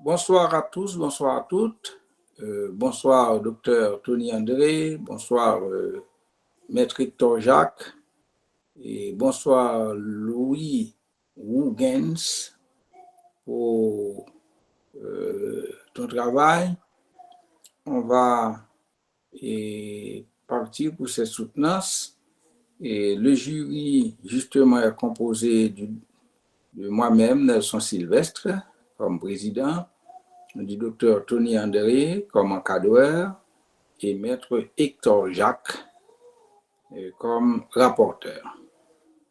Bonsoir à tous, bonsoir à toutes. Bonsoir, docteur Tony André. Bonsoir, maître Hector Jacques. Et bonsoir, Louis Wougens, pour ton travail. On va partir pour cette soutenance. Et le jury, justement, est composé de moi-même, Nelson Sylvestre, comme président, du docteur Tony André comme encadreur et maître Hector Jacques comme rapporteur.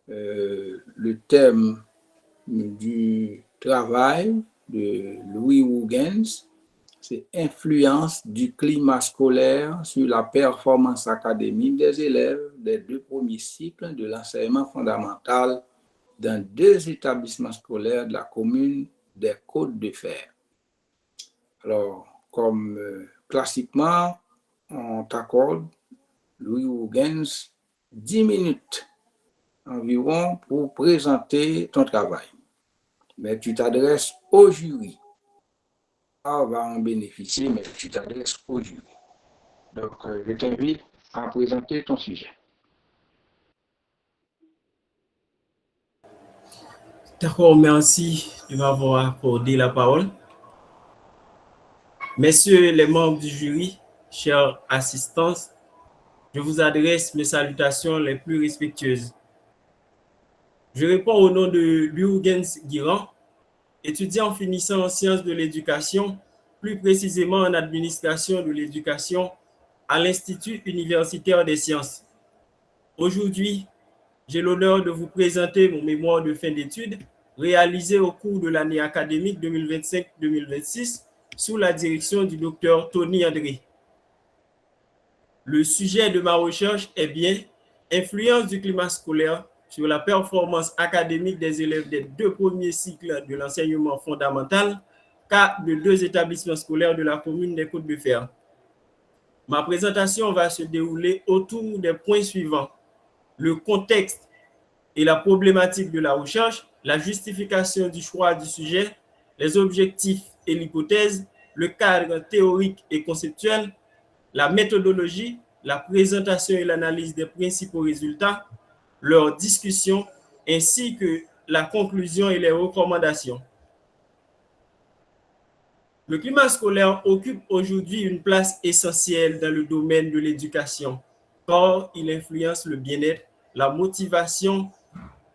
Le thème du travail de Louis Wougens, c'est influence du climat scolaire sur la performance académique des élèves des 2 premiers cycles de l'enseignement fondamental dans 2 établissements scolaires de la commune des Côtes-de-Fer. Alors, comme classiquement, on t'accorde, Louis Wougens, 10 minutes environ pour présenter ton travail. Mais tu t'adresses au jury. On va en bénéficier, mais tu t'adresses au jury. Donc, je t'invite à présenter ton sujet. D'accord, merci de m'avoir accordé la parole. Messieurs les membres du jury, chers assistants, je vous adresse mes salutations les plus respectueuses. Je réponds au nom de Louis Wougens Guiran, étudiant finissant en sciences de l'éducation, plus précisément en administration de l'éducation à l'Institut universitaire des sciences. Aujourd'hui, j'ai l'honneur de vous présenter mon mémoire de fin d'études réalisé au cours de l'année académique 2025-2026 sous la direction du docteur Tony André. Le sujet de ma recherche est bien influence du climat scolaire sur la performance académique des élèves des 2 premiers cycles de l'enseignement fondamental, cas de 2 établissements scolaires de la commune des Côtes-de-Fer. Ma présentation va se dérouler autour des points suivants: le contexte et la problématique de la recherche, la justification du choix du sujet, les objectifs et l'hypothèse, le cadre théorique et conceptuel, la méthodologie, la présentation et l'analyse des principaux résultats, leur discussion, ainsi que la conclusion et les recommandations. Le climat scolaire occupe aujourd'hui une place essentielle dans le domaine de l'éducation, car il influence le bien-être, la motivation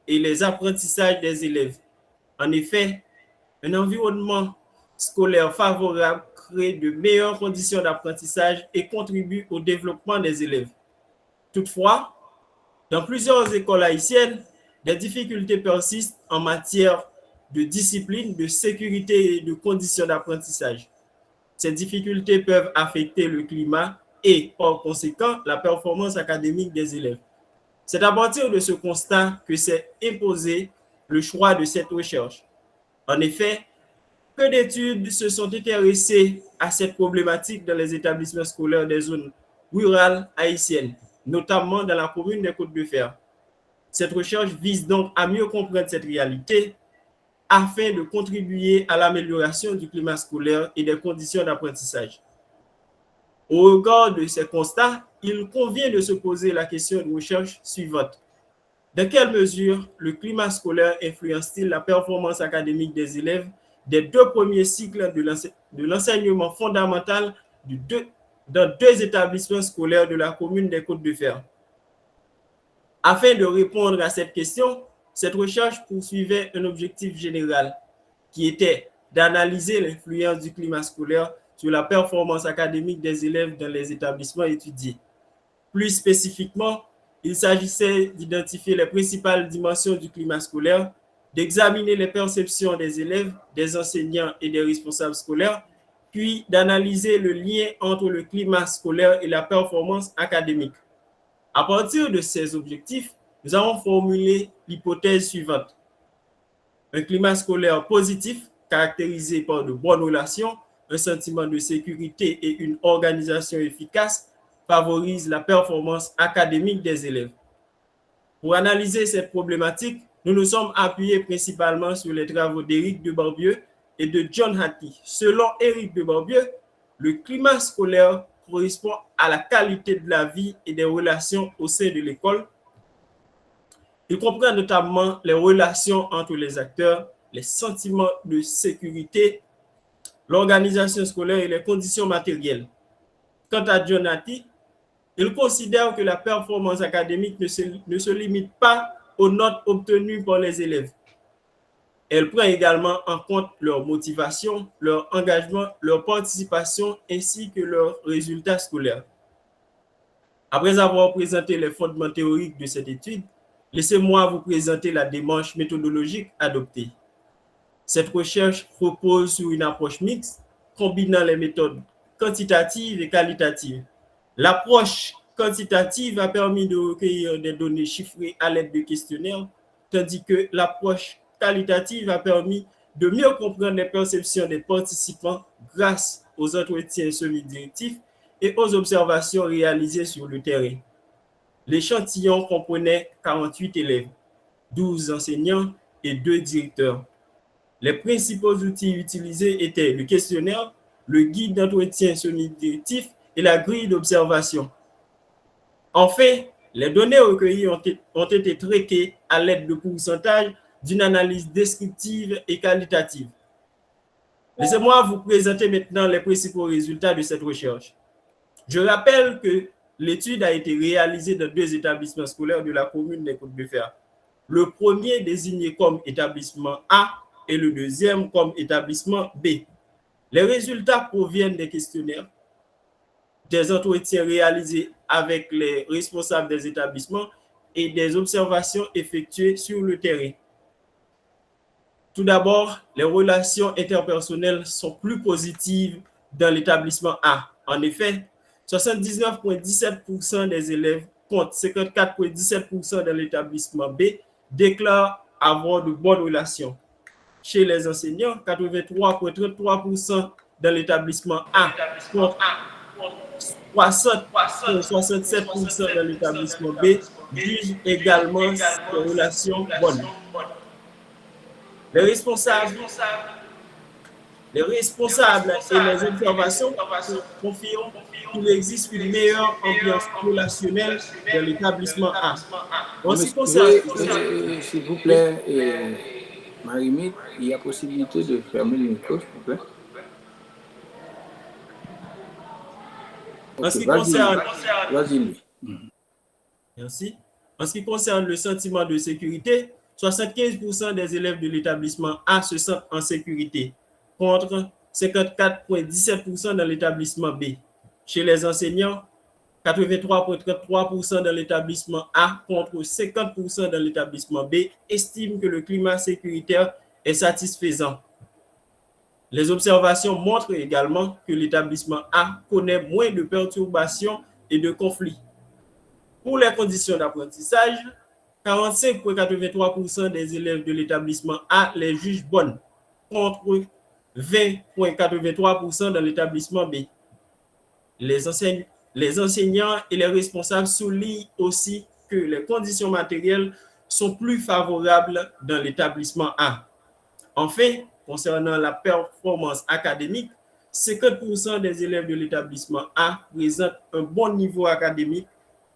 et les apprentissages des élèves. En effet, un environnement scolaire favorable crée de meilleures conditions d'apprentissage et contribue au développement des élèves. Toutefois, dans plusieurs écoles haïtiennes, des difficultés persistent en matière de discipline, de sécurité et de conditions d'apprentissage. Ces difficultés peuvent affecter le climat et, par conséquent, la performance académique des élèves. C'est à partir de ce constat que s'est imposé le choix de cette recherche. En effet, peu d'études se sont intéressées à cette problématique dans les établissements scolaires des zones rurales haïtiennes, notamment dans la commune des Côtes-de-Fer. Cette recherche vise donc à mieux comprendre cette réalité afin de contribuer à l'amélioration du climat scolaire et des conditions d'apprentissage. Au regard de ces constats, il convient de se poser la question de recherche suivante. Dans quelle mesure le climat scolaire influence-t-il la performance académique des élèves des 2 premiers cycles de l'enseignement fondamental dans 2 établissements scolaires de la commune des Côtes-de-Fer? Afin de répondre à cette question, cette recherche poursuivait un objectif général qui était d'analyser l'influence du climat scolaire sur la performance académique des élèves dans les établissements étudiés. Plus spécifiquement, il s'agissait d'identifier les principales dimensions du climat scolaire, d'examiner les perceptions des élèves, des enseignants et des responsables scolaires, puis d'analyser le lien entre le climat scolaire et la performance académique. À partir de ces objectifs, nous avons formulé l'hypothèse suivante. Un climat scolaire positif, caractérisé par de bonnes relations, un sentiment de sécurité et une organisation efficace, favorise la performance académique des élèves. Pour analyser cette problématique, nous nous sommes appuyés principalement sur les travaux d'Éric de Barbieux, et de John Hattie. Selon Éric de Barbieux, le climat scolaire correspond à la qualité de la vie et des relations au sein de l'école. Il comprend notamment les relations entre les acteurs, les sentiments de sécurité, l'organisation scolaire et les conditions matérielles. Quant à John Hattie, il considère que la performance académique ne se limite pas aux notes obtenues par les élèves. Elle prend également en compte leur motivation, leur engagement, leur participation ainsi que leurs résultats scolaires. Après avoir présenté les fondements théoriques de cette étude, laissez-moi vous présenter la démarche méthodologique adoptée. Cette recherche repose sur une approche mixte combinant les méthodes quantitatives et qualitatives. L'approche quantitative a permis de recueillir des données chiffrées à l'aide de questionnaires, tandis que l'approche qualitative a permis de mieux comprendre les perceptions des participants grâce aux entretiens semi-directifs et aux observations réalisées sur le terrain. L'échantillon comprenait 48 élèves, 12 enseignants et 2 directeurs. Les principaux outils utilisés étaient le questionnaire, le guide d'entretien semi-directif et la grille d'observation. Enfin, les données recueillies ont été traitées à l'aide de pourcentages d'une analyse descriptive et qualitative. Laissez-moi vous présenter maintenant les principaux résultats de cette recherche. Je rappelle que l'étude a été réalisée dans 2 établissements scolaires de la commune des Côtes-de-Fer. Le premier désigné comme établissement A et le deuxième comme établissement B. Les résultats proviennent des questionnaires, des entretiens réalisés avec les responsables des établissements et des observations effectuées sur le terrain. Tout d'abord, les relations interpersonnelles sont plus positives dans l'établissement A. En effet, 79,17% des élèves contre 54,17% dans l'établissement B déclarent avoir de bonnes relations. Chez les enseignants, 83,33% dans l'établissement A contre 67% dans l'établissement B jugent également ces relations bonnes. Les responsables et les observations confirment qu'il existe une meilleure ambiance relationnelle dans l'établissement A. En ce qui concerne... S'il vous plaît, Marie-Mite, il y a possibilité de fermer le micro, s'il vous plaît. En ce qui concerne... Vas-y. Merci. En ce qui concerne le sentiment de sécurité, 75% des élèves de l'établissement A se sentent en sécurité, contre 54,17% dans l'établissement B. Chez les enseignants, 83,33% dans l'établissement A contre 50% dans l'établissement B estiment que le climat sécuritaire est satisfaisant. Les observations montrent également que l'établissement A connaît moins de perturbations et de conflits. Pour les conditions d'apprentissage, 45,83% des élèves de l'établissement A les jugent bonnes, contre 20,83% dans l'établissement B. Les enseignants et les responsables soulignent aussi que les conditions matérielles sont plus favorables dans l'établissement A. Enfin, concernant la performance académique, 50% des élèves de l'établissement A présentent un bon niveau académique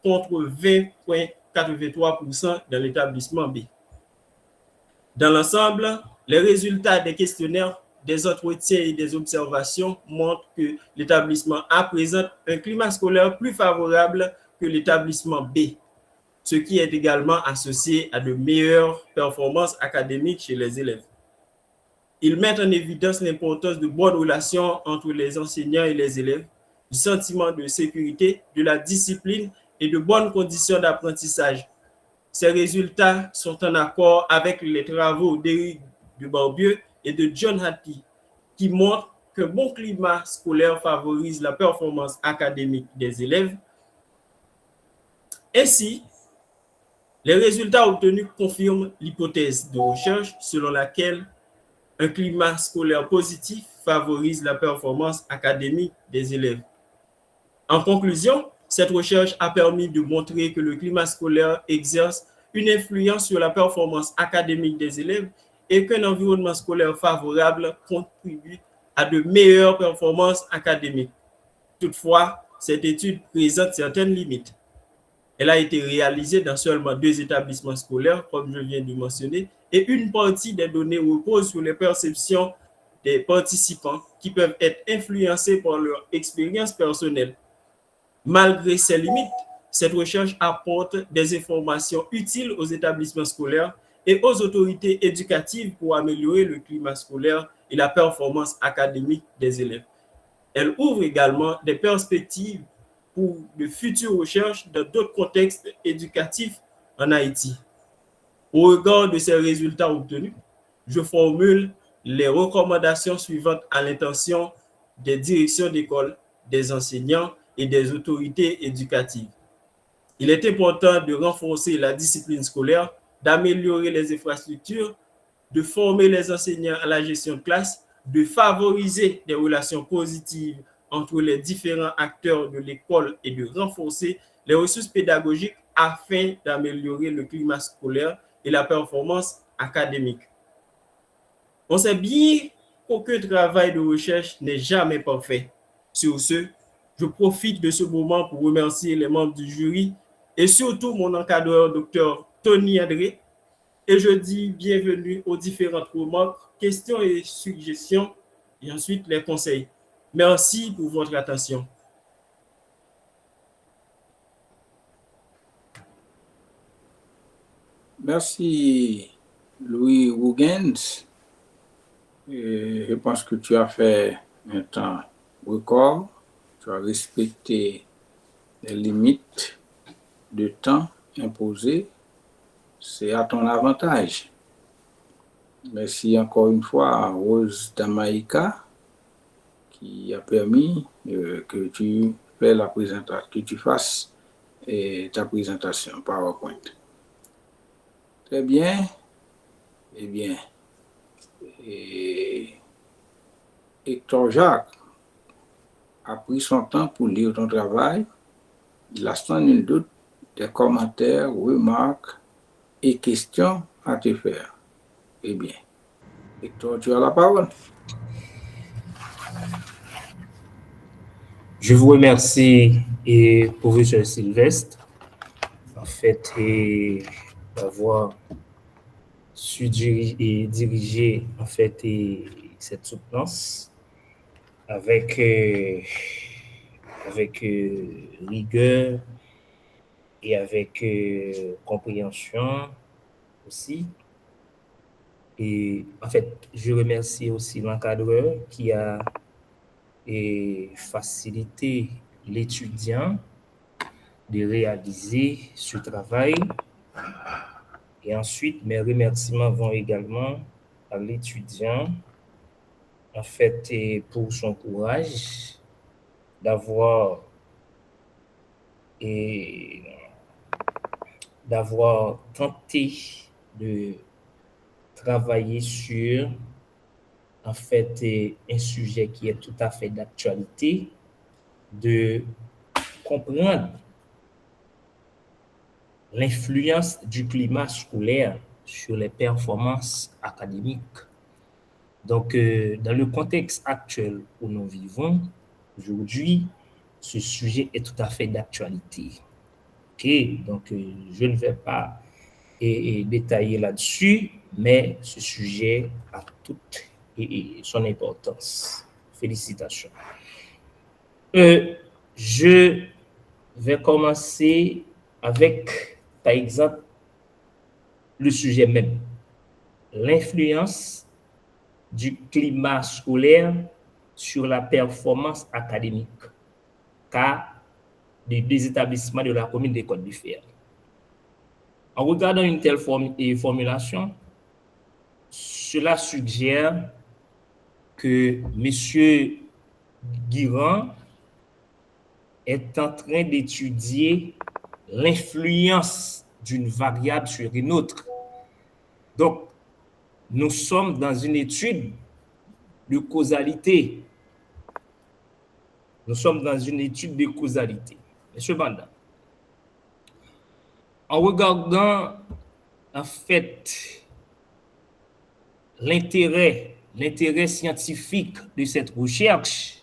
contre 20,83% dans l'établissement B. Dans l'ensemble, les résultats des questionnaires, des entretiens et des observations montrent que l'établissement A présente un climat scolaire plus favorable que l'établissement B, ce qui est également associé à de meilleures performances académiques chez les élèves. Ils mettent en évidence l'importance de bonnes relations entre les enseignants et les élèves, du sentiment de sécurité, de la discipline et de bonnes conditions d'apprentissage. Ces résultats sont en accord avec les travaux d'Éric de Barbieux et de John Hattie, qui montrent qu'un bon climat scolaire favorise la performance académique des élèves. Ainsi, les résultats obtenus confirment l'hypothèse de recherche selon laquelle un climat scolaire positif favorise la performance académique des élèves. En conclusion, cette recherche a permis de montrer que le climat scolaire exerce une influence sur la performance académique des élèves et qu'un environnement scolaire favorable contribue à de meilleures performances académiques. Toutefois, cette étude présente certaines limites. Elle a été réalisée dans seulement 2 établissements scolaires, comme je viens de mentionner, et une partie des données repose sur les perceptions des participants qui peuvent être influencés par leur expérience personnelle. Malgré ces limites, cette recherche apporte des informations utiles aux établissements scolaires et aux autorités éducatives pour améliorer le climat scolaire et la performance académique des élèves. Elle ouvre également des perspectives pour de futures recherches dans d'autres contextes éducatifs en Haïti. Au regard de ces résultats obtenus, je formule les recommandations suivantes à l'intention des directions d'école, des enseignants et des autorités éducatives. Il est important de renforcer la discipline scolaire, d'améliorer les infrastructures, de former les enseignants à la gestion de classe, de favoriser des relations positives entre les différents acteurs de l'école et de renforcer les ressources pédagogiques afin d'améliorer le climat scolaire et la performance académique. On sait bien qu'aucun travail de recherche n'est jamais parfait. Sur ce, je profite de ce moment pour remercier les membres du jury et surtout mon encadreur, Dr. Tony André, et je dis bienvenue aux différentes remarques, questions et suggestions, et ensuite les conseils. Merci pour votre attention. Merci, Louis Wougens. Je pense que tu as fait un temps record. Tu as respecté les limites de temps imposées. C'est à ton avantage. Merci encore une fois à Rose Damaïka qui a permis que tu fasses la présentation, que tu fasses ta présentation PowerPoint. Très bien. Eh bien, Hector Jacques a pris son temps pour lire ton travail. Il a sans nul doute des commentaires, remarques et questions à te faire. Eh bien, Hector, tu as la parole. Je vous remercie, professeur Sylvestre, en fait, d'avoir su diriger en fait cette soutenance avec rigueur et avec compréhension aussi. Et en fait, je remercie aussi l'encadreur qui a facilité l'étudiant de réaliser ce travail. Et ensuite, mes remerciements vont également à l'étudiant, en fait, pour son courage d'avoir tenté de travailler sur, en fait, un sujet qui est tout à fait d'actualité, de comprendre l'influence du climat scolaire sur les performances académiques. Donc, dans le contexte actuel où nous vivons, aujourd'hui, ce sujet est tout à fait d'actualité. OK, donc je ne vais pas détailler là-dessus, mais ce sujet a toute son importance. Félicitations. Je vais commencer avec, par exemple, le sujet même, l'influence du climat scolaire sur la performance académique, cas des établissements de la commune des Côtes-du-Fer. En regardant une telle formulation, cela suggère que M. Guirand est en train d'étudier l'influence d'une variable sur une autre. Donc, nous sommes dans une étude de causalité. Nous sommes dans une étude de causalité. Mais cependant, en regardant, en fait, l'intérêt scientifique de cette recherche,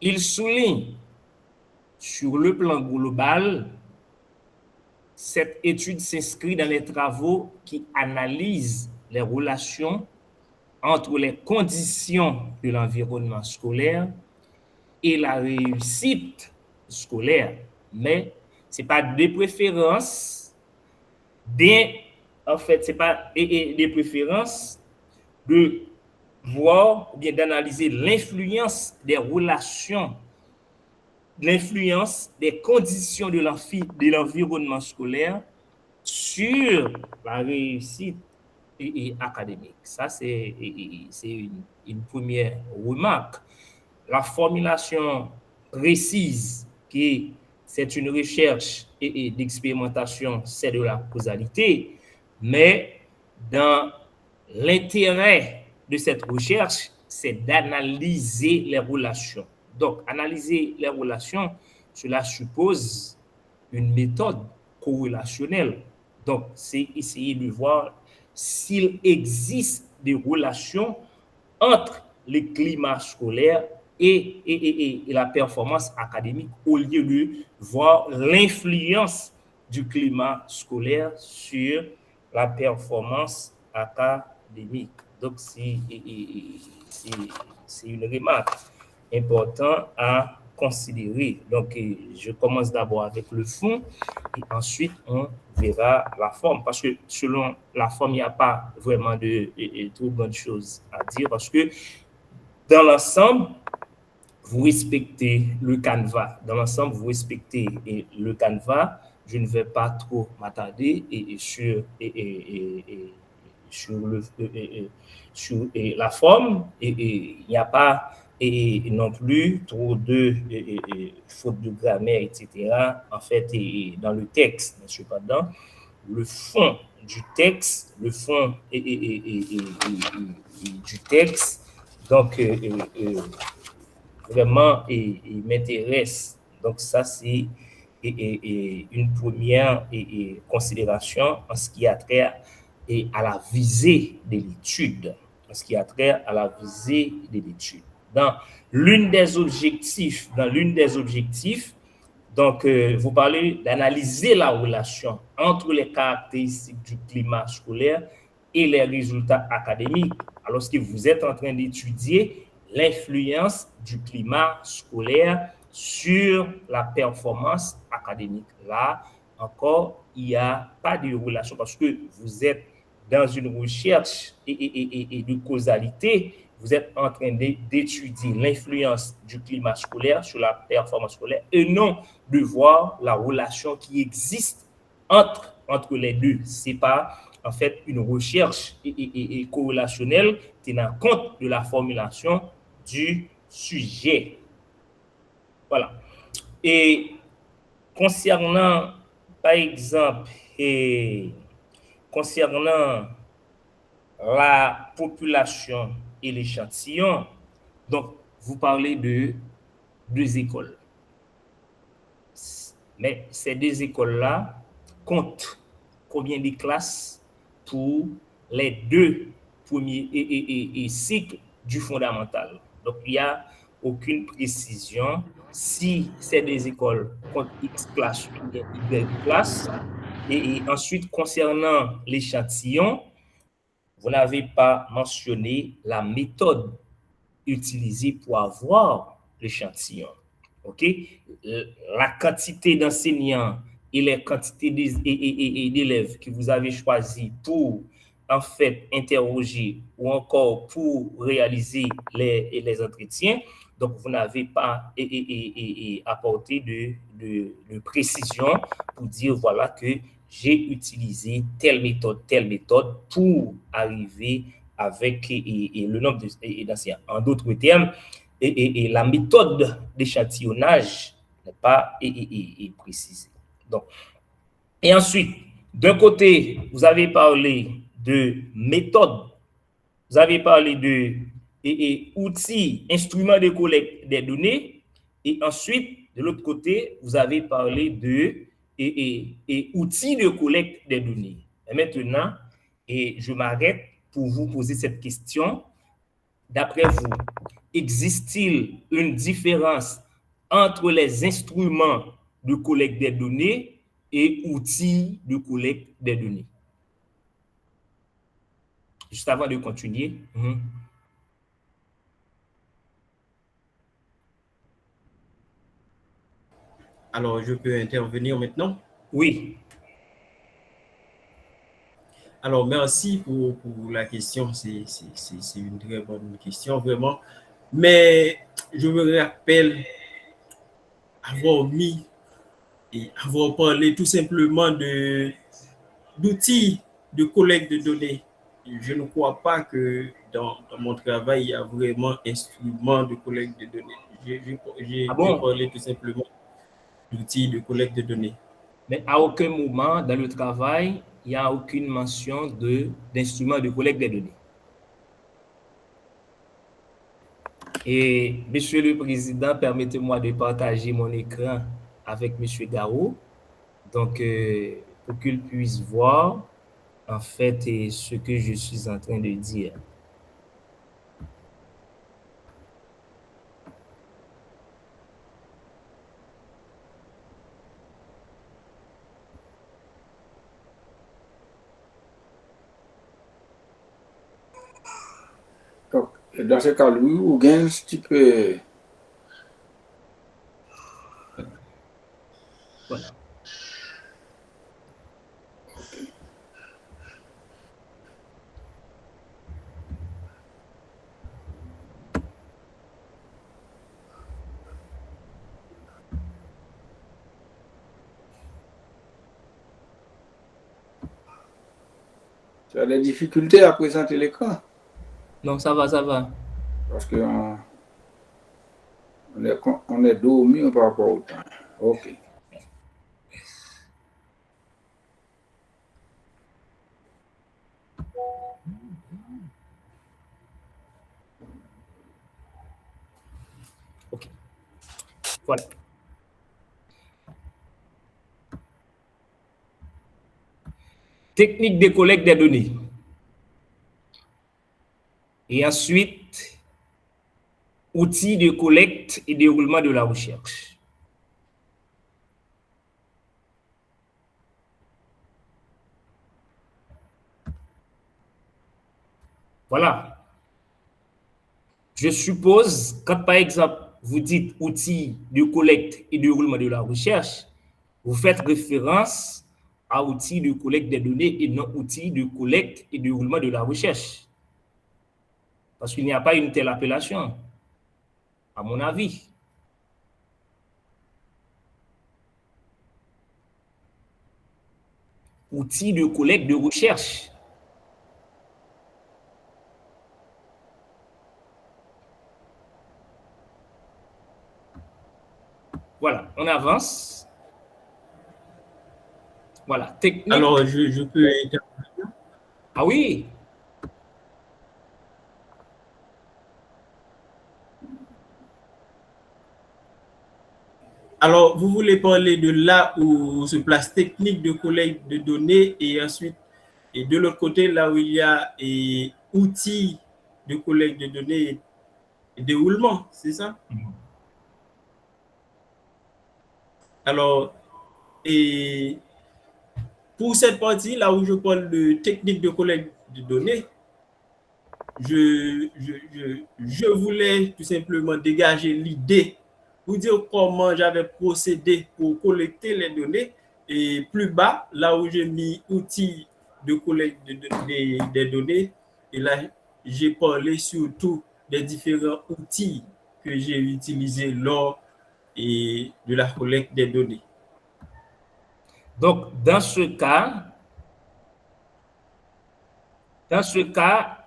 il souligne sur le plan global, cette étude s'inscrit dans les travaux qui analysent les relations entre les conditions de l'environnement scolaire et la réussite scolaire. Mais ce n'est pas des préférences, c'est pas des préférences de voir ou bien d'analyser l'influence des relations, l'influence des conditions de l'environnement scolaire sur la réussite académique. Ça, c'est une première remarque. La formulation précise que c'est une recherche et d'expérimentation, c'est de la causalité, mais dans l'intérêt de cette recherche, c'est d'analyser les relations. Donc, analyser les relations, cela suppose une méthode corrélationnelle. Donc, c'est essayer de voir s'il existe des relations entre le climat scolaire et la performance académique, au lieu de voir l'influence du climat scolaire sur la performance académique. Donc, c'est une remarque importante à considérer. Donc, je commence d'abord avec le fond et ensuite on verra la forme. Parce que selon la forme, il n'y a pas vraiment de trop bonnes choses à dire. Parce que dans l'ensemble, vous respectez le canevas. Dans l'ensemble, vous respectez le canevas. Je ne vais pas trop m'attarder sur la forme. Il n'y a pas non plus trop de fautes de grammaire, etc. En fait, dans le texte, mais cependant, le fond du texte, du texte, donc vraiment, il m'intéresse. Donc ça, c'est une première considération en ce qui a trait à la visée de l'étude. En ce qui a trait à la visée de l'étude. Dans l'une des objectifs, donc vous parlez d'analyser la relation entre les caractéristiques du climat scolaire et les résultats académiques. Alors que vous êtes en train d'étudier l'influence du climat scolaire sur la performance académique. Là, encore, il n'y a pas de relation parce que vous êtes dans une recherche et de causalité. Vous êtes en train d'étudier l'influence du climat scolaire sur la performance scolaire et non de voir la relation qui existe entre les deux. Ce n'est pas en fait une recherche corrélationnelle tenant compte de la formulation du sujet. Voilà. Et concernant, par exemple, concernant la population et l'échantillon, donc vous parlez de deux écoles. Mais ces deux écoles-là comptent combien de classes pour les deux premiers cycles du fondamental. Donc, il n'y a aucune précision si ces deux écoles comptent X classes ou Y classes. Et ensuite, concernant l'échantillon, vous n'avez pas mentionné la méthode utilisée pour avoir l'échantillon. OK? La quantité d'enseignants et les quantités d'élèves que vous avez choisi pour en fait interroger ou encore pour réaliser les entretiens. Donc, vous n'avez pas apporté de précision pour dire voilà que j'ai utilisé telle méthode pour arriver avec le nombre d'enseignants. En d'autres termes, la méthode d'échantillonnage n'est pas précisée. Donc, et ensuite, d'un côté, vous avez parlé de méthode, vous avez parlé de outils, instruments de collecte des données, et ensuite, de l'autre côté, vous avez parlé de outils de collecte des données. Et maintenant, je m'arrête pour vous poser cette question. D'après vous, existe-t-il une différence entre les instruments de collecte des données et outils de collecte des données? Juste avant de continuer. Alors, je peux intervenir maintenant? Oui. Alors, merci pour la question. C'est une très bonne question, vraiment. Mais je me rappelle avoir mis et avoir parlé tout simplement d'outils de collecte de données. Je ne crois pas que dans mon travail, il y a vraiment instrument de collecte de données. J'ai parlé tout simplement d'outils de collecte de données. Mais à aucun moment dans le travail, il n'y a aucune mention d'instruments de collecte des données. Et Monsieur le Président, permettez-moi de partager mon écran avec Monsieur Garou, donc pour qu'il puisse voir en fait ce que je suis en train de dire. Donc, dans ce cas, Louis Hugens, tu peux... Voilà. Tu as des difficultés à présenter l'écran? Non, ça va, ça va. Parce qu'on est dormi par rapport au temps. OK. OK. Voilà. Technique de collecte des données. Et ensuite, outils de collecte et déroulement de la recherche. Voilà. Je suppose, quand par exemple, vous dites outils de collecte et déroulement de la recherche, vous faites référence à outils de collecte des données et non outils de collecte et déroulement de la recherche. Parce qu'il n'y a pas une telle appellation, à mon avis. Outils de collecte de recherche. Voilà, on avance. Voilà, technique. Alors, je peux intervenir? Ah oui. Alors, vous voulez parler de là où se place technique de collecte de données et ensuite, et de l'autre côté, là où il y a outils de collecte de données et déroulement, c'est ça? Alors, et pour cette partie, là où je parle de technique de collecte de données, je voulais tout simplement dégager l'idée pour dire comment j'avais procédé pour collecter les données. Et plus bas, là où j'ai mis outils de collecte des données, et là, j'ai parlé surtout des différents outils que j'ai utilisés lors de la collecte des données. Donc, dans ce cas,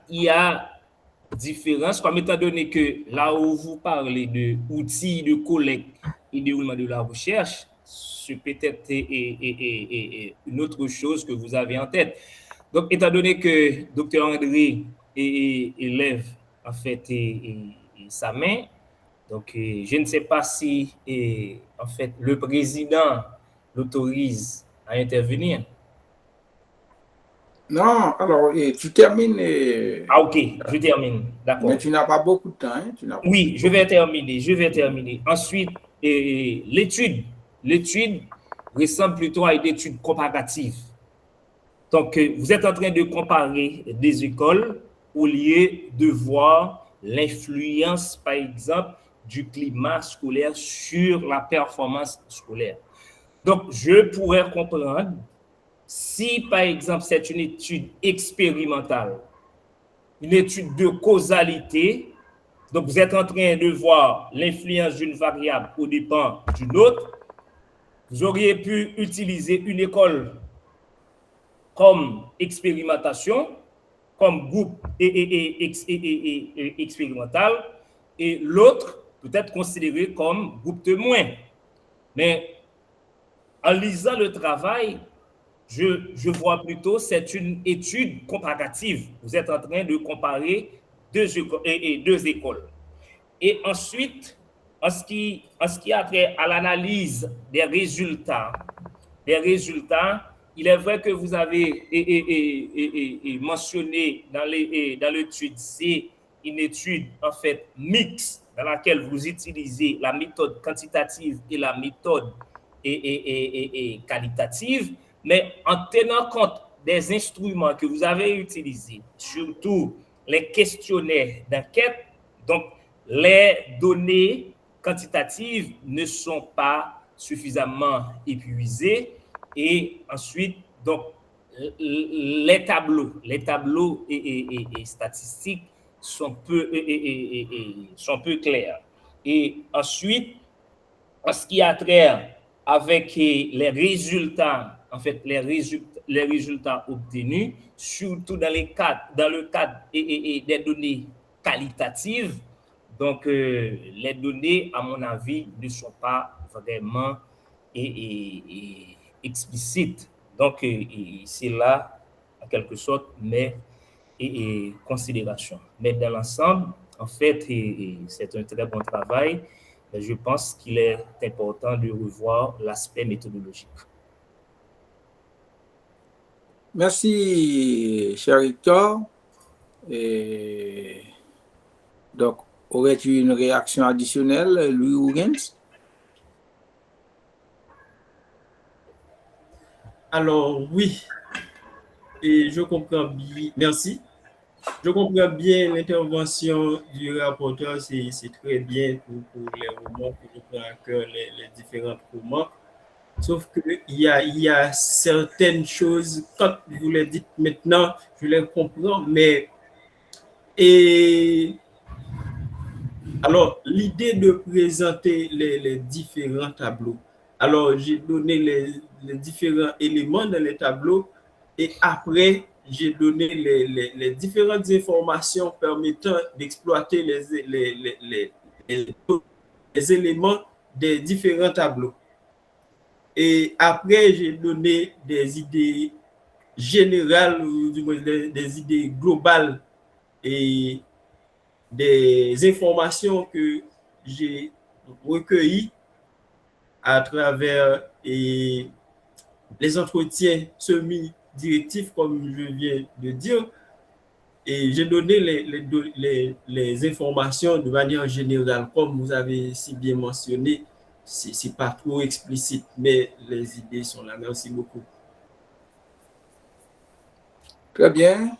il y a différence, comme étant donné que là où vous parlez de outils de collecte et déroulement de la recherche, c'est peut-être une autre chose que vous avez en tête. Donc, étant donné que Dr. André élève en fait sa main, donc je ne sais pas si en fait le président l'autorise à intervenir. Non, alors, tu termines. Ah, ok, je termine. D'accord. Mais tu n'as pas beaucoup de temps. Hein? Oui, je vais terminer. Ensuite, l'étude ressemble plutôt à une étude comparative. Donc, vous êtes en train de comparer des écoles au lieu de voir l'influence, par exemple, du climat scolaire sur la performance scolaire. Donc, je pourrais comprendre si, par exemple, c'est une étude expérimentale, une étude de causalité. Donc, vous êtes en train de voir l'influence d'une variable au dépend d'une autre. Vous auriez pu utiliser une école comme expérimentation, comme groupe expérimental, et l'autre peut être considéré comme groupe témoin. Mais en lisant le travail, je vois plutôt c'est une étude comparative. Vous êtes en train de comparer deux écoles. Et ensuite, en ce qui a trait à l'analyse des résultats, il est vrai que vous avez mentionné dans l'étude, c'est une étude en fait mixte dans laquelle vous utilisez la méthode quantitative et la méthode qualitative, mais en tenant compte des instruments que vous avez utilisés, surtout les questionnaires d'enquête, donc les données quantitatives ne sont pas suffisamment épuisées. Et ensuite, donc, les tableaux et statistiques sont peu clairs. Et ensuite, en ce qui a trait avec les résultats, en fait, les résultats obtenus, surtout dans le cadre des données qualitatives. Donc, les données, à mon avis, ne sont pas vraiment explicites. Donc, c'est là, en quelque sorte, mes considérations. Mais dans l'ensemble, en fait, c'est un très bon travail. Mais je pense qu'il est important de revoir l'aspect méthodologique. Merci, cher Victor. Et donc, aurais-tu une réaction additionnelle, Louis Huggins? Alors, oui, et je comprends bien. Merci. Je comprends bien l'intervention du rapporteur, c'est très bien pour les remarques, je prends à cœur les différentes remarques. Sauf qu'il y a certaines choses, quand vous les dites maintenant, je les comprends, mais alors l'idée de présenter les différents tableaux, alors j'ai donné les différents éléments dans les tableaux et après, j'ai donné les différentes informations permettant d'exploiter les éléments des différents tableaux. Et après, j'ai donné des idées générales, ou du moins des idées globales et des informations que j'ai recueillies à travers les entretiens semi-directifs, comme je viens de dire. Et j'ai donné les informations de manière générale, comme vous avez si bien mentionné. Ce n'est pas trop explicite, mais les idées sont là. Merci beaucoup. Très bien.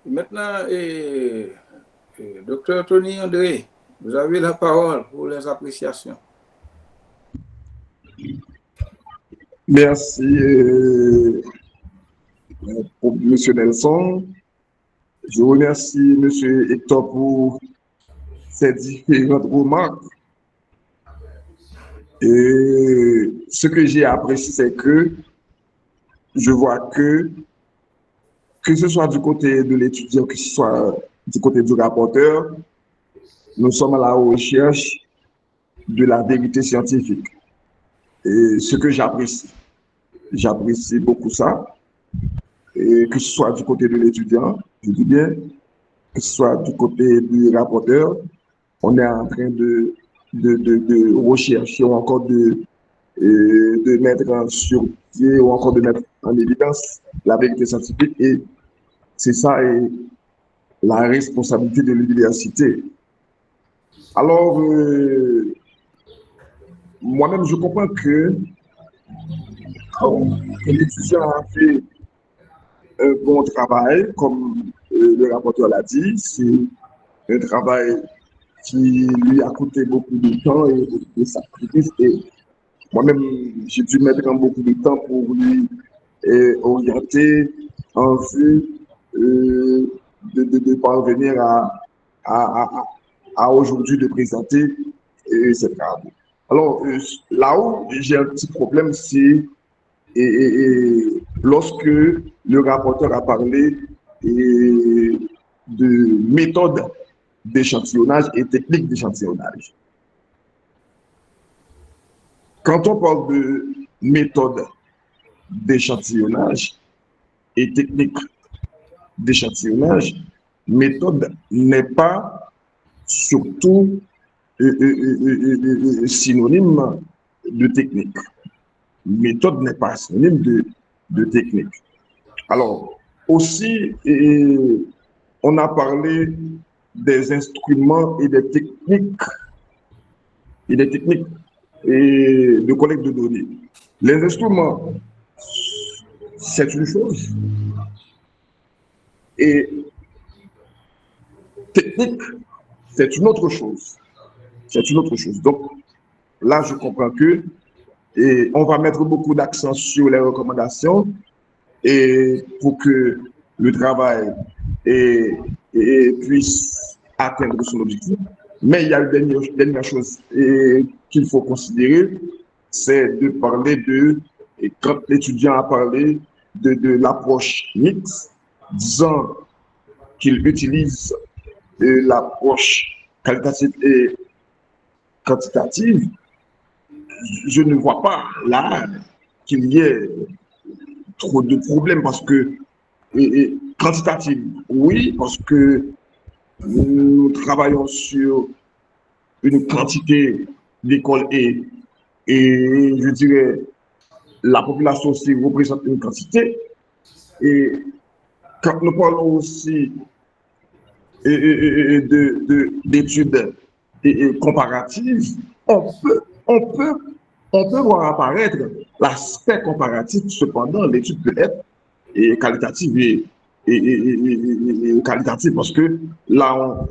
Maintenant, Dr. Tony André, vous avez la parole pour les appréciations. Merci, pour M. Nelson. Je remercie M. Hector pour ces différentes remarques. Et ce que j'ai apprécié, c'est que je vois que ce soit du côté de l'étudiant, que ce soit du côté du rapporteur, nous sommes à la recherche de la vérité scientifique. Et ce que j'apprécie beaucoup ça. Et que ce soit du côté de l'étudiant, je dis bien, que ce soit du côté du rapporteur, on est en train de rechercher ou encore de mettre sur pied ou encore de mettre en évidence la vérité scientifique. Et c'est ça et la responsabilité de l'université. Alors, moi-même, je comprends que l'étudiant a fait un bon travail, comme le rapporteur l'a dit. C'est un travail qui lui a coûté beaucoup de temps et de sacrifices. Et moi-même, j'ai dû mettre beaucoup de temps pour lui orienter en vue de parvenir à aujourd'hui de présenter cette travaux. Alors, là où j'ai un petit problème, c'est lorsque le rapporteur a parlé de méthode d'échantillonnage et technique d'échantillonnage. Quand on parle de méthode d'échantillonnage et technique d'échantillonnage, méthode n'est pas surtout synonyme de technique. Méthode n'est pas synonyme de technique. Alors, aussi, on a parlé des instruments et des techniques de collecte de données. Les instruments, c'est une chose. Et technique, c'est une autre chose. C'est une autre chose. Donc, là, je comprends que on va mettre beaucoup d'accent sur les recommandations et pour que le travail puisse atteindre son objectif. Mais il y a une dernière chose qu'il faut considérer, c'est de parler et quand l'étudiant a parlé de l'approche mixte, disant qu'il utilise l'approche qualitative et quantitative, je ne vois pas là qu'il y ait trop de problèmes parce que quantitative, oui, parce que nous travaillons sur une quantité d'écoles et je dirais la population aussi représente une quantité. Et quand nous parlons aussi d'études comparatives, on peut voir apparaître l'aspect comparatif, cependant, l'étude peut être qualitative et qualitative parce que là,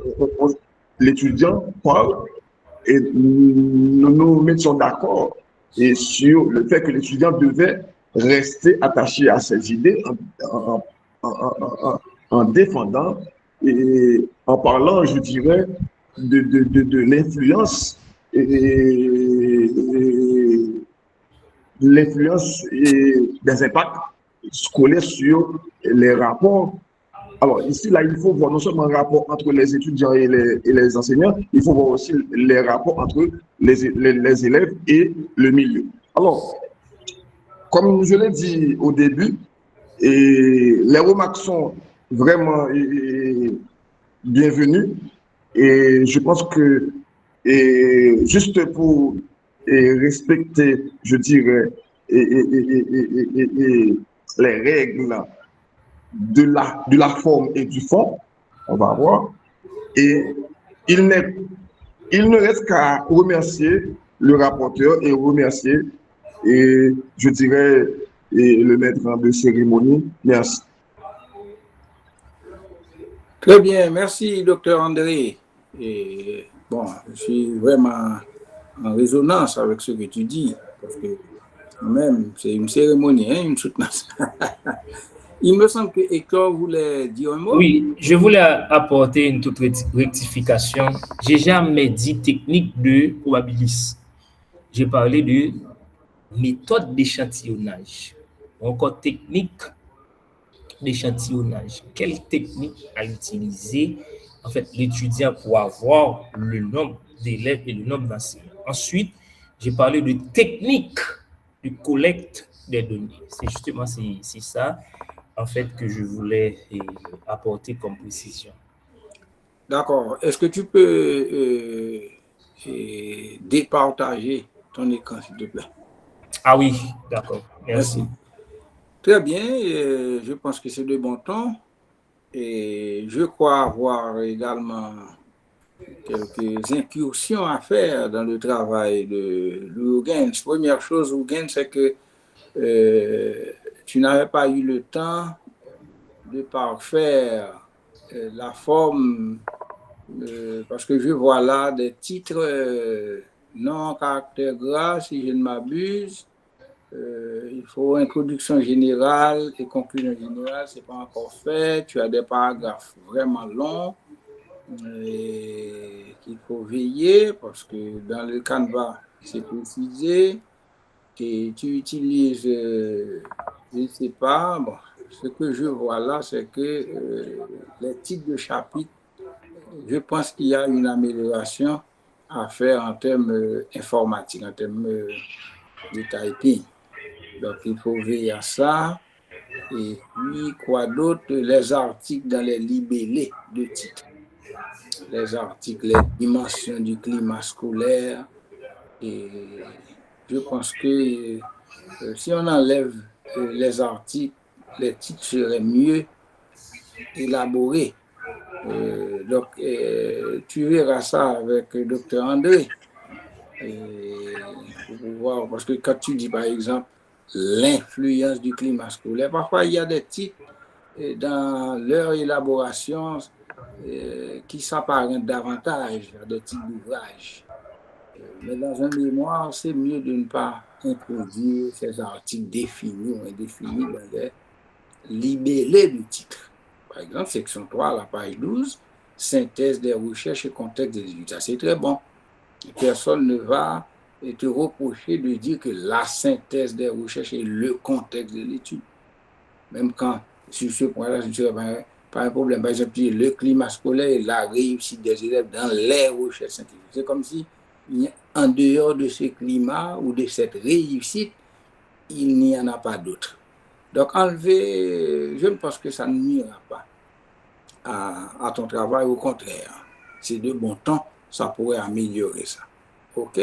l'étudiant parle et nous nous mettions d'accord sur le fait que l'étudiant devait rester attaché à ses idées en défendant et en parlant, je dirais, de l'influence l'influence des impacts scolaires sur les rapports. Alors ici, là, il faut voir non seulement un rapport entre les étudiants et les enseignants, il faut voir aussi les rapports entre les élèves et le milieu. Alors, comme je l'ai dit au début, les remarques sont vraiment bienvenues et je pense que juste pour respecter, je dirais, les règles de la forme et du fond, on va voir. Et il ne reste qu'à remercier le rapporteur et remercier, je dirais, le maître de cérémonie. Merci. Très bien, merci, docteur André. Et bon, je suis vraiment en résonance avec ce que tu dis, parce que même, c'est une cérémonie, hein, une soutenance. Il me semble que Hector voulait dire un mot. Oui, je voulais apporter une toute rectification. J'ai jamais dit technique de probabilisme. J'ai parlé de méthode d'échantillonnage. Encore technique d'échantillonnage. Quelle technique à utiliser, en fait, l'étudiant pour avoir le nombre d'élèves et le nombre d'enseignants. Ensuite, j'ai parlé de technique de collecte des données. C'est justement c'est ça, en fait, que je voulais apporter comme précision. D'accord. Est-ce que tu peux départager ton écran, s'il te plaît? Ah oui, d'accord. Merci. Merci. Très bien, je pense que c'est de bon ton. Et je crois avoir également quelques incursions à faire dans le travail de Huygens. Première chose, Huygens, c'est que tu n'avais pas eu le temps de parfaire la forme, parce que je vois là des titres non caractère gras, si je ne m'abuse. Il faut introduction générale et conclusion générale, ce n'est pas encore fait. Tu as des paragraphes vraiment longs qu'il faut veiller parce que dans le Canva, c'est précisé et tu utilises, je ne sais pas, bon, ce que je vois là, c'est que les titres de chapitres, je pense qu'il y a une amélioration à faire en termes informatiques, en termes de typing. Donc, il faut veiller à ça. Et puis, quoi d'autre? Les articles dans les libellés de titres. Les articles, les dimensions du climat scolaire. Et je pense que si on enlève les articles, les titres seraient mieux élaborés. Donc, tu verras ça avec le docteur André. Pour pouvoir, parce que quand tu dis, par exemple, l'influence du climat scolaire, parfois il y a des titres dans leur élaboration qui s'apparentent davantage à des types d'ouvrages. Mais dans un mémoire, c'est mieux de ne pas introduire ces articles définis ou indéfinis dans les libellés du titre. Par exemple, section 3, la page 12, synthèse des recherches et contexte des résultats. C'est très bon. Personne ne va te reprocher de dire que la synthèse des recherches est le contexte de l'étude. Même quand, sur ce point-là, je ne dirais pas un problème. Par exemple, le climat scolaire et la réussite des élèves dans les recherches scientifiques. C'est comme si, en dehors de ce climat ou de cette réussite, il n'y en a pas d'autre. Donc, enlever, je ne pense que ça ne nuira pas à ton travail, au contraire. C'est de bon temps, ça pourrait améliorer ça. OK?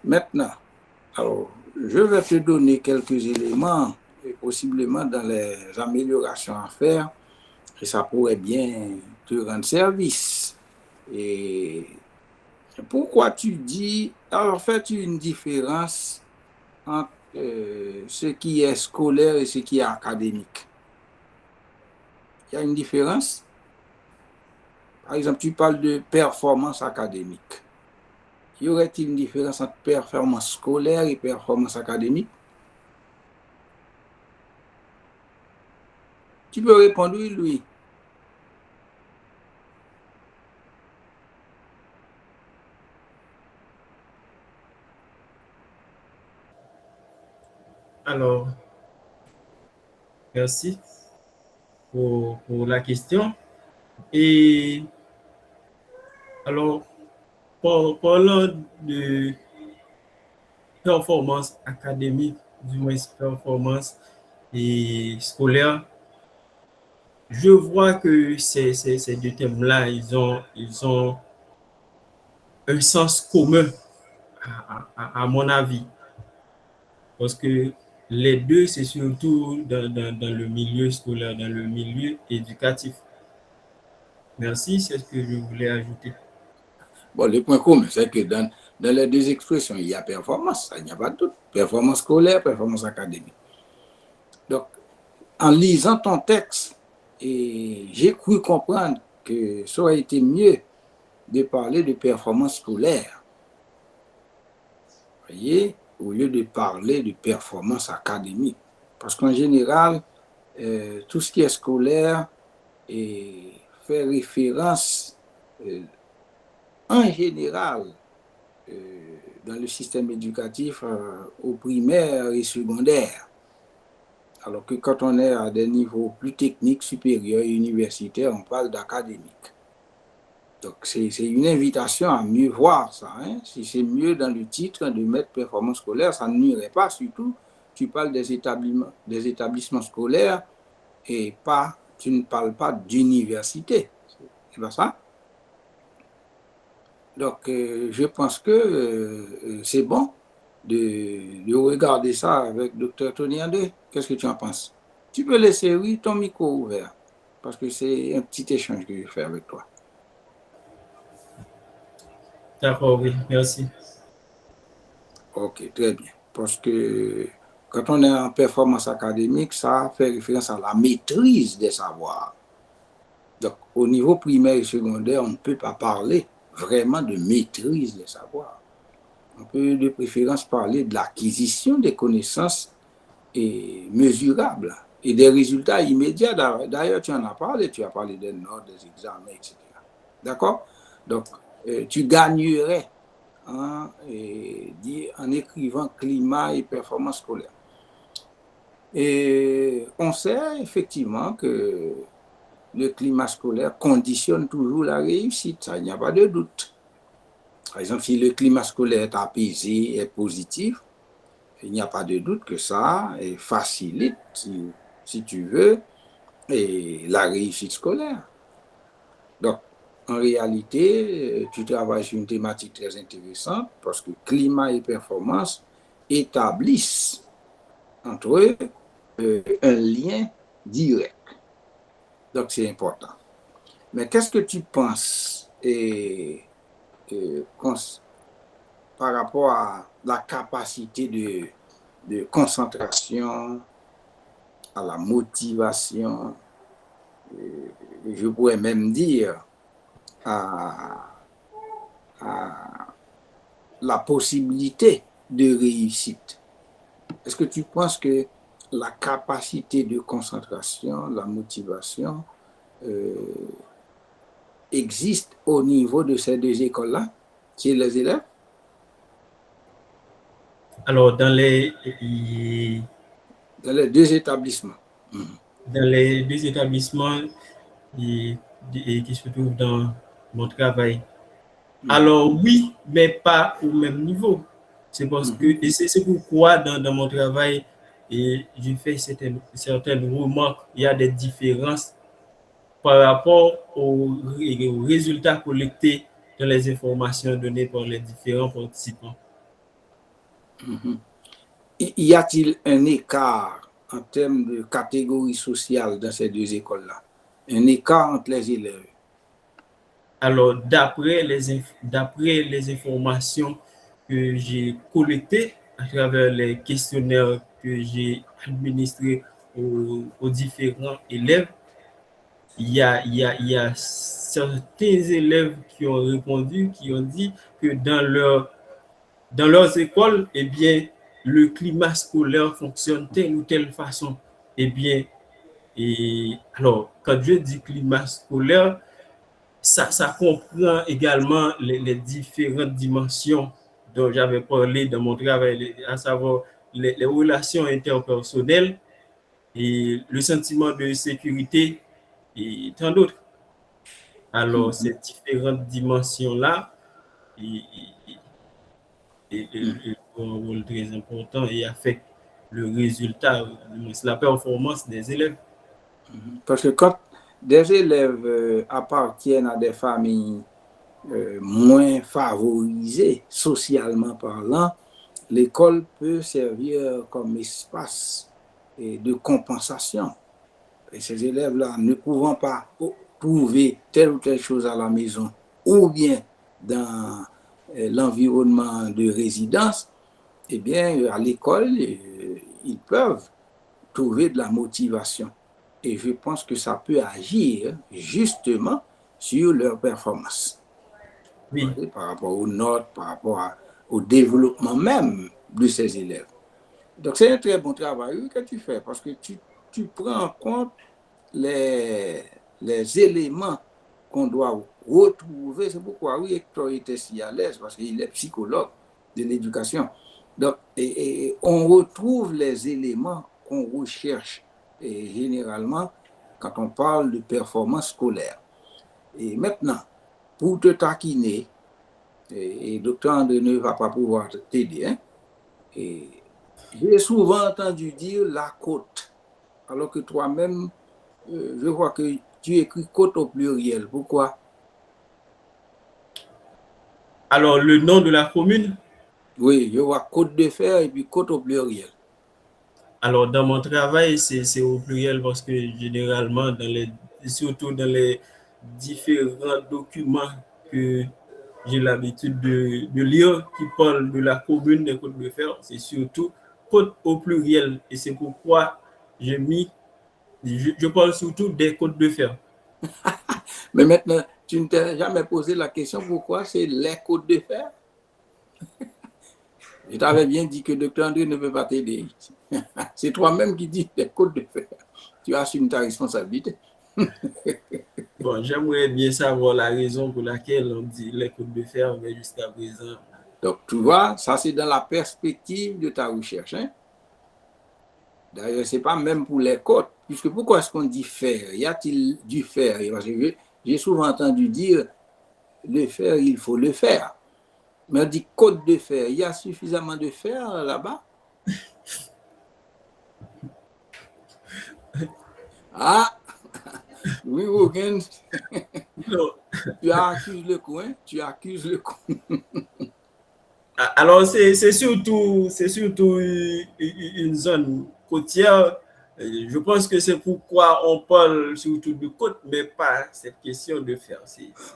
Maintenant, alors, je vais te donner quelques éléments, et possiblement dans les améliorations à faire, et ça pourrait bien te rendre service. Et pourquoi tu dis, alors fais-tu une différence entre ce qui est scolaire et ce qui est académique? Il y a une différence? Par exemple, tu parles de performance académique. Y aurait-il une différence entre performance scolaire et performance académique? Tu peux répondre oui, Louis. Alors, merci pour la question. Et alors, parlant de performance académique, du moins performance et scolaire, je vois que ces deux thèmes-là, ils ont un sens commun, à mon avis. Parce que les deux, c'est surtout dans le milieu scolaire, dans le milieu éducatif. Merci, c'est ce que je voulais ajouter. Bon, le point commun, c'est que dans les deux expressions, il y a performance, il n'y a pas de doute. Performance scolaire, performance académique. Donc, en lisant ton texte, j'ai cru comprendre que ça aurait été mieux de parler de performance scolaire. Vous voyez, au lieu de parler de performance académique. Parce qu'en général, tout ce qui est scolaire fait référence en général dans le système éducatif au primaire et secondaire. Alors que quand on est à des niveaux plus techniques, supérieurs et universitaires, on parle d'académique. Donc, c'est une invitation à mieux voir ça. Hein? Si c'est mieux dans le titre de mettre performance scolaire, ça ne nuirait pas. Surtout, tu parles des établissements scolaires et tu ne parles pas d'université. C'est pas ça? Donc, je pense que c'est bon. de regarder ça avec Dr. Tony André. Qu'est-ce que tu en penses? Tu peux laisser, oui, ton micro ouvert, parce que c'est un petit échange que je fais avec toi. D'accord, oui, merci. Ok, très bien. Parce que quand on est en performance académique, ça fait référence à la maîtrise des savoirs. Donc, au niveau primaire et secondaire, on ne peut pas parler vraiment de maîtrise des savoirs. On peut de préférence parler de l'acquisition des connaissances mesurables et des résultats immédiats. D'ailleurs, tu en as parlé, tu as parlé des notes, des examens, etc. D'accord? Donc, tu gagnerais en écrivant climat et performance scolaire. Et on sait effectivement que le climat scolaire conditionne toujours la réussite, ça, il n'y a pas de doute. Par exemple, si le climat scolaire est apaisé, est positif, il n'y a pas de doute que ça facilite, si tu veux, la réussite scolaire. Donc, en réalité, tu travailles sur une thématique très intéressante parce que climat et performance établissent entre eux un lien direct. Donc, c'est important. Mais qu'est-ce que tu penses par rapport à la capacité de concentration, à la motivation, je pourrais même dire à la possibilité de réussite? Est-ce que tu penses que la capacité de concentration, la motivation existe au niveau de ces deux écoles-là, chez les élèves? Alors, dans les deux établissements. Dans les deux établissements qui se trouvent dans mon travail. Alors oui, mais pas au même niveau. C'est parce que, et c'est pourquoi dans mon travail, et je fais certaines remarques, il y a des différences par rapport aux résultats collectés dans les informations données par les différents participants. Y a-t-il un écart en termes de catégorie sociale dans ces deux écoles-là? Un écart entre les élèves? Alors, d'après les informations que j'ai collectées à travers les questionnaires que j'ai administrés aux différents élèves, il y a certains élèves qui ont répondu, qui ont dit que dans leurs écoles, eh bien, le climat scolaire fonctionne telle ou telle façon. Eh bien, et alors, quand je dis climat scolaire, ça comprend également les différentes dimensions dont j'avais parlé dans mon travail, à savoir les relations interpersonnelles et le sentiment de sécurité et tant d'autres. Alors, ces différentes dimensions-là ont un rôle très important et affectent le résultat, la performance des élèves. Parce que quand des élèves appartiennent à des familles moins favorisées socialement parlant, l'école peut servir comme espace de compensation. Et ces élèves-là, ne pouvant pas trouver telle ou telle chose à la maison ou bien dans l'environnement de résidence, eh bien, à l'école, ils peuvent trouver de la motivation. Et je pense que ça peut agir justement sur leur performance. Oui. Par rapport aux notes, par rapport au développement même de ces élèves. Donc, c'est un très bon travail que tu fais parce que tu prends en compte les éléments qu'on doit retrouver. C'est pourquoi, oui, Hector était si à l'aise parce qu'il est psychologue de l'éducation. Donc, et on retrouve les éléments qu'on recherche généralement quand on parle de performance scolaire. Et maintenant, pour te taquiner, et Dr. André ne va pas pouvoir t'aider, hein, j'ai souvent entendu dire la côte, alors que toi-même, je vois que tu écris côte au pluriel. Pourquoi? Alors, le nom de la commune? Oui, il y aura côte de fer et puis côte au pluriel. Alors, dans mon travail, c'est au pluriel parce que généralement, surtout dans les différents documents que j'ai l'habitude de lire qui parlent de la commune des côtes de fer, c'est surtout côte au pluriel. Et c'est pourquoi je parle surtout des côtes de fer. Mais maintenant, tu ne t'es jamais posé la question pourquoi c'est les côtes de fer? Je t'avais bien dit que Dr. André ne peut pas t'aider. C'est toi-même qui dis les côtes de fer. Tu assumes ta responsabilité. Bon, j'aimerais bien savoir la raison pour laquelle on dit les côtes de fer, mais jusqu'à présent. Donc, tu vois, ça c'est dans la perspective de ta recherche. Hein? D'ailleurs, ce n'est pas même pour les côtes, puisque pourquoi est-ce qu'on dit fer? Y a-t-il du fer? Parce que j'ai souvent entendu dire, le fer, il faut le faire. Mais on dit côte de fer, il y a suffisamment de fer là-bas? Ah! Oui, Wogan, tu accuses le coin, tu accuses le coin. Alors, c'est surtout une zone côtière. Je pense que c'est pourquoi on parle surtout de côte, mais pas cette question de fer.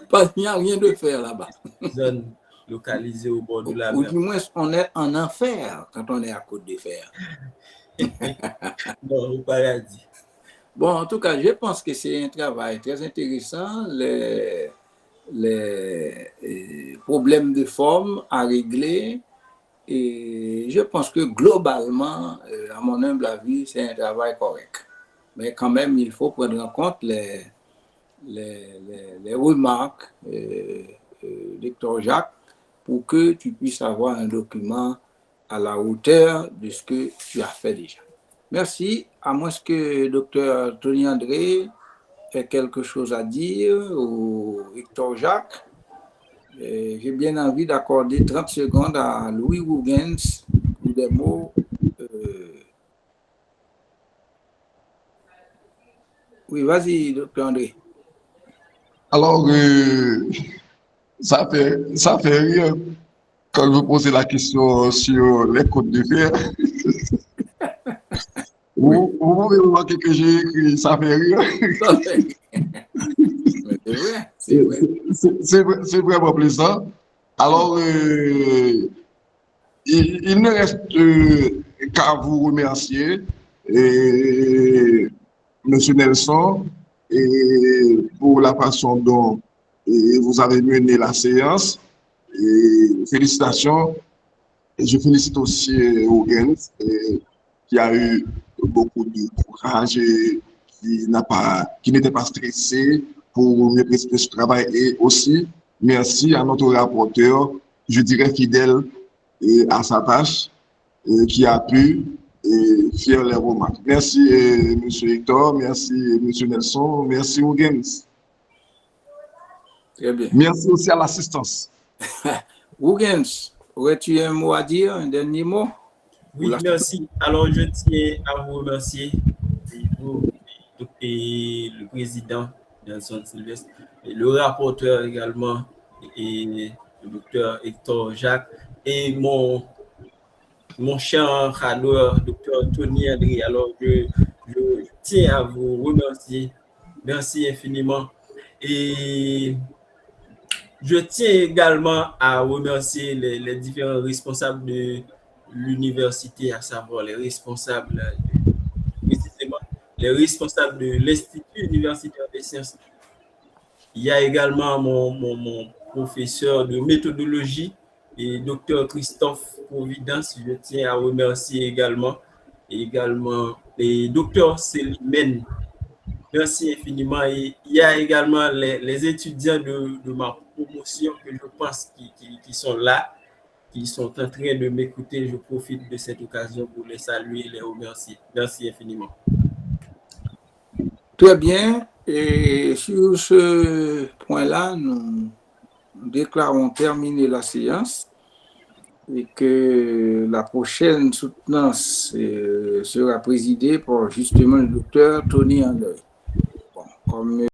Parce qu'il n'y a rien de fer là-bas. Zone localisée au bord de la mer. Ou mer. du moins, on est en enfer quand on est à côte de fer. Non, au paradis. Bon, en tout cas, je pense que c'est un travail très intéressant. Les problèmes de forme à régler. Et je pense que globalement, à mon humble avis, c'est un travail correct. Mais quand même, il faut prendre en compte les remarques Dr. Jacques pour que tu puisses avoir un document à la hauteur de ce que tu as fait déjà. Merci. À moins que Dr. Tony André ait quelque chose à dire ou Dr. Jacques. J'ai bien envie d'accorder 30 secondes à Louis Wogens pour des mots. Oui, vas-y, Dr. André. Alors, ça fait rire quand vous posez la question sur les côtes de fer. Oui. Vous pouvez remarquer que j'ai écrit ça fait rire. Ça fait rire. C'est vrai, c'est vrai. C'est vraiment plaisant. Alors, il ne reste qu'à vous remercier, M. Nelson, pour la façon dont vous avez mené la séance. Félicitations. Et je félicite aussi Wogens, qui a eu beaucoup de courage et qui n'était pas stressé pour mieux préparer ce travail. Et aussi, merci à notre rapporteur, je dirais fidèle à sa tâche, qui a pu faire les remarques. Merci, M. Hector, merci, M. Nelson, merci, Wogens. Très bien. Merci aussi à l'assistance. Wogens, aurais-tu un mot à dire, un dernier mot? Oui, merci. Alors, je tiens à vous remercier, vous et le président Nelson Sylvestre, et le rapporteur également, et le docteur Hector Jacques, et mon cher radoueur, docteur Tony André. Alors, je tiens à vous remercier. Merci infiniment. Et je tiens également à remercier les différents responsables de l'université, à savoir les responsables, précisément, les responsables de l'Institut universitaire des sciences. Il y a également mon professeur de méthodologie, et Dr. Christophe Providence, je tiens à remercier également et Dr. Célimène. Merci infiniment. Et il y a également les étudiants de ma promotion que je pense qui sont là, qui sont en train de m'écouter. Je profite de cette occasion pour les saluer et les remercier. Merci infiniment. Très bien. Et sur ce point-là, nous déclarons terminer la séance et que la prochaine soutenance sera présidée par justement le docteur Tony André. Bon, comme